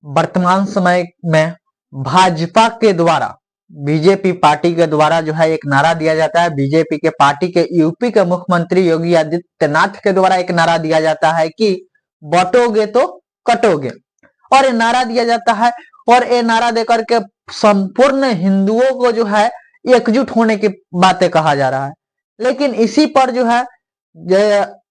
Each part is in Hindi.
वर्तमान समय में भाजपा के द्वारा बीजेपी पार्टी के द्वारा जो है एक नारा दिया जाता है। बीजेपी के पार्टी के यूपी के मुख्यमंत्री योगी आदित्यनाथ के द्वारा एक नारा दिया जाता है कि बटोगे तो कटोगे, और ये नारा दिया जाता है। और ये नारा देकर के संपूर्ण हिंदुओं को जो है एकजुट होने की बातें कहा जा रहा है। लेकिन इसी पर जो है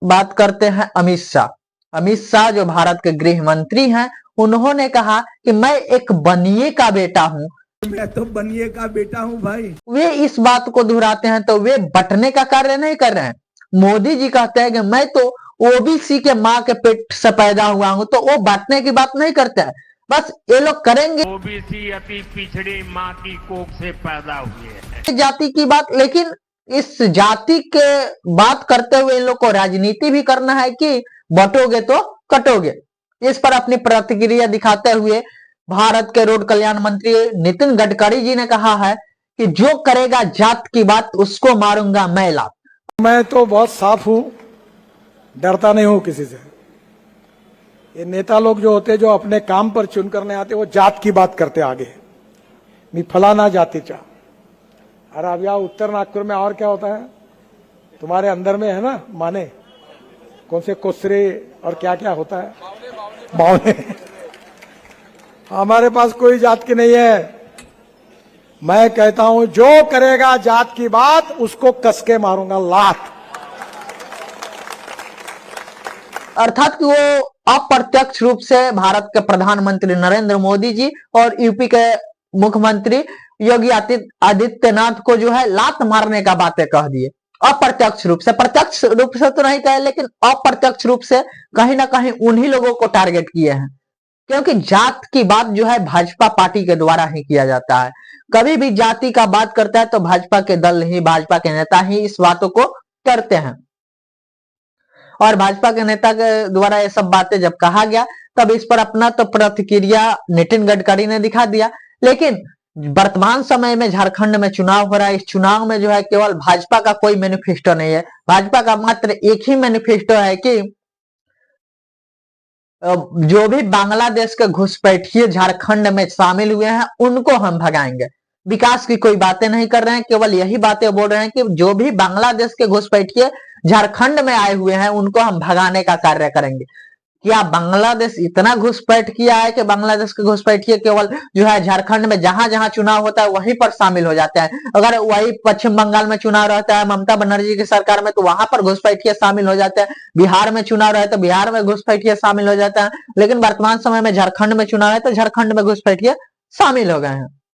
बात करते हैं अमित शाह। अमित शाह जो भारत के गृह मंत्री हैं, उन्होंने कहा कि मैं एक बनिए का बेटा हूं। मैं तो बनिए का बेटा हूं भाई। वे इस बात को दोहराते हैं तो वे बंटने का कार्य नहीं कर रहे हैं। मोदी जी कहते हैं कि मैं तो ओबीसी के माँ के पेट से पैदा हुआ हूं, तो वो बांटने की बात नहीं करते हैं। बस ये लोग करेंगे ओबीसी अति पिछड़ी माँ की कोख से पैदा हुए हैं जाति की बात, लेकिन इस जाति के बात करते हुए इन लोग को राजनीति भी करना है कि बटोगे तो कटोगे। इस पर अपनी प्रतिक्रिया दिखाते हुए भारत के रोड कल्याण मंत्री नितिन गडकरी जी ने कहा है कि जो करेगा जात की बात उसको मारूंगा मैं लात। मैं तो बहुत साफ हूं, डरता नहीं हूं किसी से। ये नेता लोग जो होते जो अपने काम पर चुन करने आते वो जात की बात करते आगे, मी फलाना जाति चा। अरे अब यहाँ उत्तर नागपुर में और क्या होता है, तुम्हारे अंदर में है ना माने कौन से कोसरे और क्या क्या होता है, बावने। हमारे पास कोई जात की नहीं है। मैं कहता हूं जो करेगा जात की बात उसको कसके मारूंगा लात। अर्थात कि वो अप्रत्यक्ष रूप से भारत के प्रधानमंत्री नरेंद्र मोदी जी और यूपी के मुख्यमंत्री योगी आदित्यनाथ को जो है लात मारने का बातें कह दिए। अप्रत्यक्ष रूप से, प्रत्यक्ष रूप से तो नहीं कहे, लेकिन अप्रत्यक्ष रूप से कहीं ना कहीं उन्हीं लोगों को टारगेट किए हैं। क्योंकि जात की बात जो है भाजपा पार्टी के द्वारा ही किया जाता है। कभी भी जाति का बात करता है तो भाजपा के दल ही, भाजपा के नेता ही इस बातों को करते हैं। और भाजपा के नेता के द्वारा ये सब बातें जब कहा गया तब इस पर अपना तो प्रतिक्रिया नितिन गडकरी ने दिखा दिया। लेकिन वर्तमान समय में झारखंड में चुनाव हो रहा है। इस चुनाव में जो है केवल भाजपा का कोई मैनिफेस्टो नहीं है। भाजपा का मात्र एक ही मैनिफेस्टो है कि जो भी बांग्लादेश के घुसपैठिए झारखंड में शामिल हुए हैं उनको हम भगाएंगे। विकास की कोई बातें नहीं कर रहे हैं, केवल यही बातें बोल रहे हैं कि जो भी बांग्लादेश के घुसपैठिए झारखंड में आए हुए हैं उनको हम भगाने का कार्य करेंगे। क्या बांग्लादेश इतना घुसपैठ किया है कि बांग्लादेश के घुसपैठिए केवल जो है झारखंड में जहां जहां चुनाव होता है वहीं पर शामिल हो जाते हैं। अगर वही पश्चिम बंगाल में चुनाव रहता है ममता बनर्जी की सरकार में तो वहां पर घुसपैठिए शामिल हो जाते हैं। बिहार में चुनाव रहे तो बिहार में घुसपैठिए शामिल हो जाता है। लेकिन वर्तमान समय में झारखंड में चुनाव है तो झारखंड में घुसपैठिए शामिल हो गए हैं।